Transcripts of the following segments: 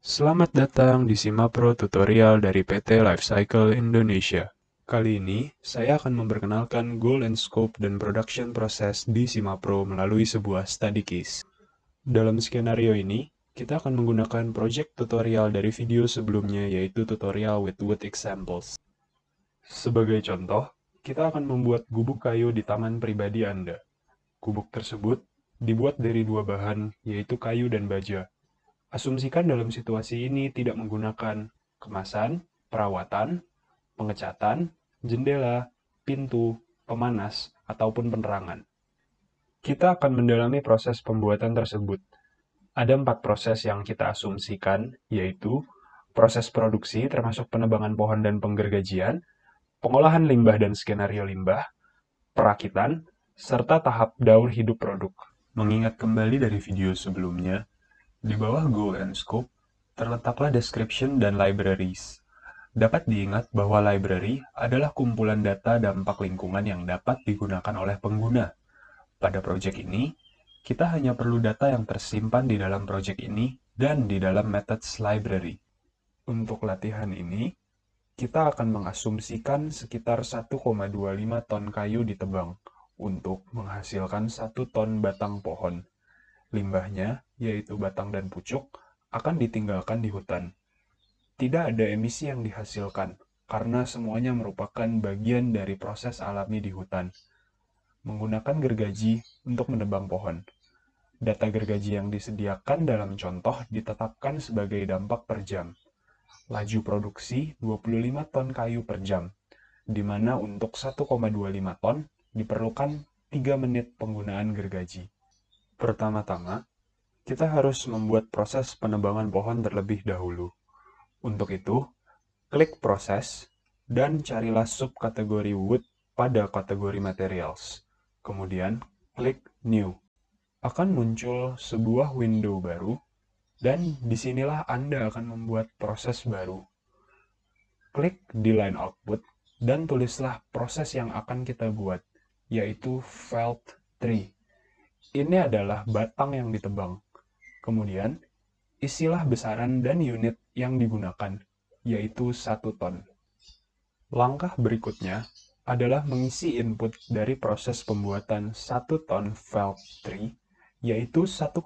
Selamat datang di Simapro Tutorial dari PT Lifecycle Indonesia. Kali ini, saya akan memperkenalkan goal and scope dan production process di Simapro melalui sebuah study case. Dalam skenario ini, kita akan menggunakan project tutorial dari video sebelumnya yaitu tutorial with wood examples. Sebagai contoh, kita akan membuat gubuk kayu di taman pribadi Anda. Gubuk tersebut dibuat dari dua bahan, yaitu kayu dan baja. Asumsikan dalam situasi ini tidak menggunakan kemasan, perawatan, pengecatan, jendela, pintu, pemanas, ataupun penerangan. Kita akan mendalami proses pembuatan tersebut. Ada 4 proses yang kita asumsikan, yaitu proses produksi termasuk penebangan pohon dan penggergajian, pengolahan limbah dan skenario limbah, perakitan, serta tahap daur hidup produk. Mengingat kembali dari video sebelumnya, di bawah Goal and Scope, terletaklah description dan libraries. Dapat diingat bahwa library adalah kumpulan data dampak lingkungan yang dapat digunakan oleh pengguna. Pada proyek ini, kita hanya perlu data yang tersimpan di dalam proyek ini dan di dalam methods library. Untuk latihan ini, kita akan mengasumsikan sekitar 1,25 ton kayu ditebang untuk menghasilkan 1 ton batang pohon. Limbahnya, yaitu batang dan pucuk, akan ditinggalkan di hutan. Tidak ada emisi yang dihasilkan, karena semuanya merupakan bagian dari proses alami di hutan. Menggunakan gergaji untuk menebang pohon. Data gergaji yang disediakan dalam contoh ditetapkan sebagai dampak per jam. Laju produksi 25 ton kayu per jam, di mana untuk 1,25 ton diperlukan 3 menit penggunaan gergaji. Pertama-tama, kita harus membuat proses penebangan pohon terlebih dahulu. Untuk itu, klik proses dan carilah subkategori wood pada kategori materials. Kemudian, klik new. Akan muncul sebuah window baru, dan disinilah Anda akan membuat proses baru. Klik di line output, dan tulislah proses yang akan kita buat, yaitu felt tree. Ini adalah batang yang ditebang. Kemudian, isilah besaran dan unit yang digunakan, yaitu 1 ton. Langkah berikutnya adalah mengisi input dari proses pembuatan 1 ton felt tree, yaitu 1,25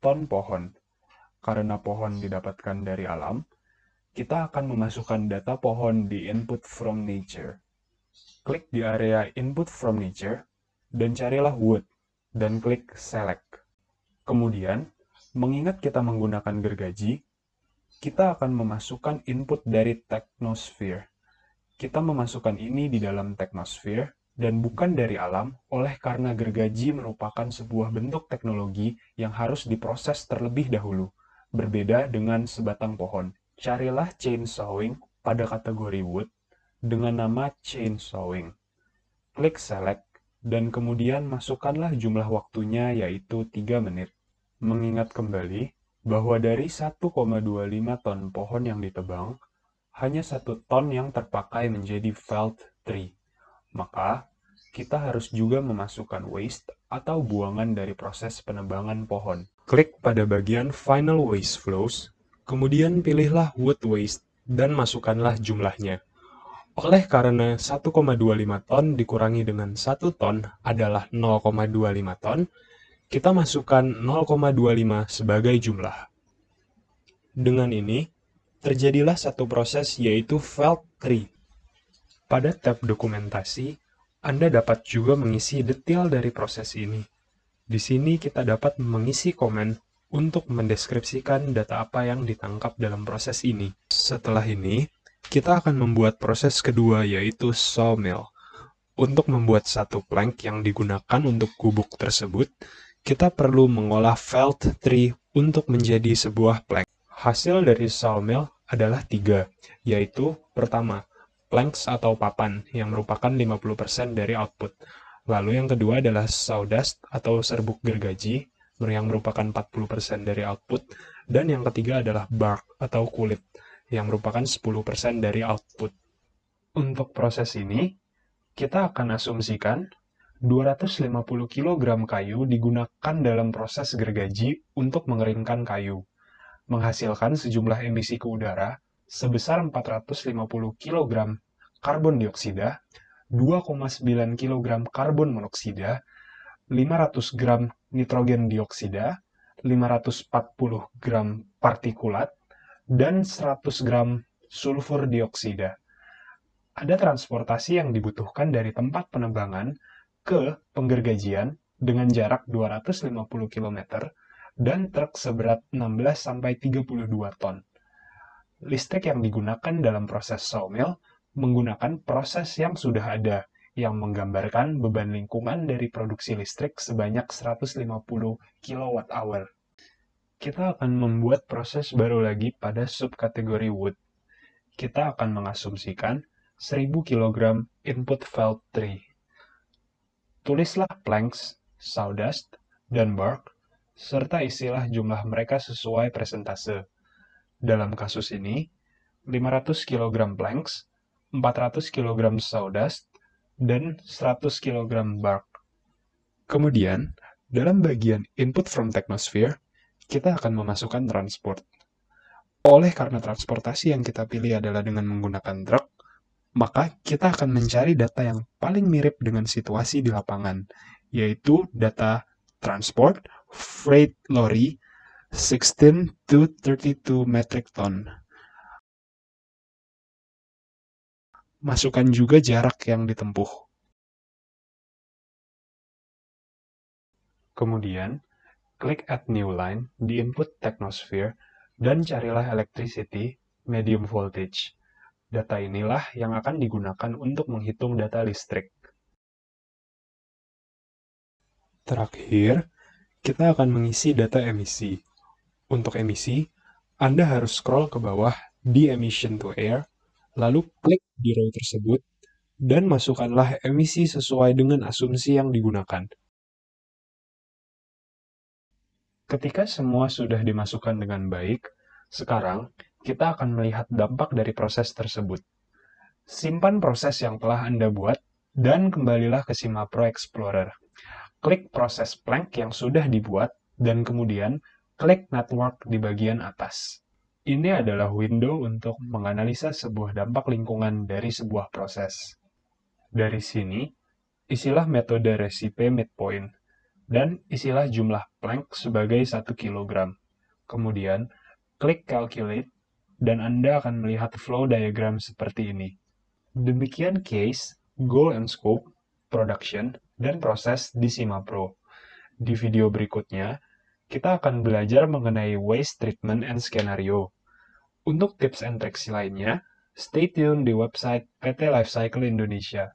ton pohon. Karena pohon didapatkan dari alam, kita akan memasukkan data pohon di input from nature. Klik di area input from nature, dan carilah wood, dan klik select. Kemudian, mengingat kita menggunakan gergaji, kita akan memasukkan input dari technosphere. Kita memasukkan ini di dalam technosphere dan bukan dari alam oleh karena gergaji merupakan sebuah bentuk teknologi yang harus diproses terlebih dahulu. Berbeda dengan sebatang pohon. Carilah chainsawing pada kategori wood dengan nama chainsawing. Klik select dan kemudian masukkanlah jumlah waktunya yaitu 3 menit. Mengingat kembali bahwa dari 1,25 ton pohon yang ditebang, hanya 1 ton yang terpakai menjadi felt tree. Maka, kita harus juga memasukkan waste atau buangan dari proses penebangan pohon. Klik pada bagian Final Waste Flows, kemudian pilihlah Wood Waste dan masukkanlah jumlahnya. Oleh karena 1,25 ton dikurangi dengan 1 ton adalah 0,25 ton, kita masukkan 0,25 sebagai jumlah. Dengan ini, terjadilah satu proses yaitu felt tree. Pada tab dokumentasi, Anda dapat juga mengisi detail dari proses ini. Di sini kita dapat mengisi komen untuk mendeskripsikan data apa yang ditangkap dalam proses ini. Setelah ini, kita akan membuat proses kedua yaitu sawmill. Untuk membuat satu plank yang digunakan untuk gubuk tersebut, kita perlu mengolah felt tree untuk menjadi sebuah plank. Hasil dari sawmill adalah 3, yaitu pertama, planks atau papan yang merupakan 50% dari output. Lalu yang kedua adalah sawdust atau serbuk gergaji yang merupakan 40% dari output. Dan yang ketiga adalah bark atau kulit yang merupakan 10% dari output. Untuk proses ini, kita akan asumsikan 250 kg kayu digunakan dalam proses gergaji untuk mengeringkan kayu. menghasilkan sejumlah emisi ke udara sebesar 450 kg karbon dioksida, 2,9 kg karbon monoksida, 500 gram nitrogen dioksida, 540 gram partikulat, dan 100 gram sulfur dioksida. Ada transportasi yang dibutuhkan dari tempat penebangan ke penggergajian dengan jarak 250 km dan truk seberat 16-32 ton. Listrik yang digunakan dalam proses sawmill menggunakan proses yang sudah ada, yang menggambarkan beban lingkungan dari produksi listrik sebanyak 150 kWh. Kita akan membuat proses baru lagi pada subkategori wood. Kita akan mengasumsikan 1000 kg input felt tree. Tulislah planks, sawdust, dan bark, serta isilah jumlah mereka sesuai persentase. Dalam kasus ini, 500 kg planks, 400 kg sawdust, dan 100 kg bark. Kemudian, dalam bagian input from technosphere, kita akan memasukkan transport. Oleh karena transportasi yang kita pilih adalah dengan menggunakan truk, maka kita akan mencari data yang paling mirip dengan situasi di lapangan, yaitu data transport, freight lorry, 16 to 32 metric ton. Masukkan juga jarak yang ditempuh. Kemudian, klik Add New Line di input Technosphere dan carilah Electricity Medium Voltage. Data inilah yang akan digunakan untuk menghitung data listrik. Terakhir, kita akan mengisi data emisi. Untuk emisi, Anda harus scroll ke bawah di Emission to Air, lalu klik di row tersebut, dan masukkanlah emisi sesuai dengan asumsi yang digunakan. Ketika semua sudah dimasukkan dengan baik, sekarang kita akan melihat dampak dari proses tersebut. Simpan proses yang telah Anda buat, dan kembalilah ke SimaPro Explorer. Klik proses plank yang sudah dibuat, dan kemudian klik Network di bagian atas. Ini adalah window untuk menganalisa sebuah dampak lingkungan dari sebuah proses. Dari sini, isilah metode resipe midpoint, dan isilah jumlah plank sebagai 1 kg. Kemudian, klik Calculate, dan Anda akan melihat flow diagram seperti ini. Demikian case, goal and scope, production, dan proses di SimaPro. Di video berikutnya, kita akan belajar mengenai waste treatment and skenario. Untuk tips and tricks lainnya, stay tune di website PT Lifecycle Indonesia.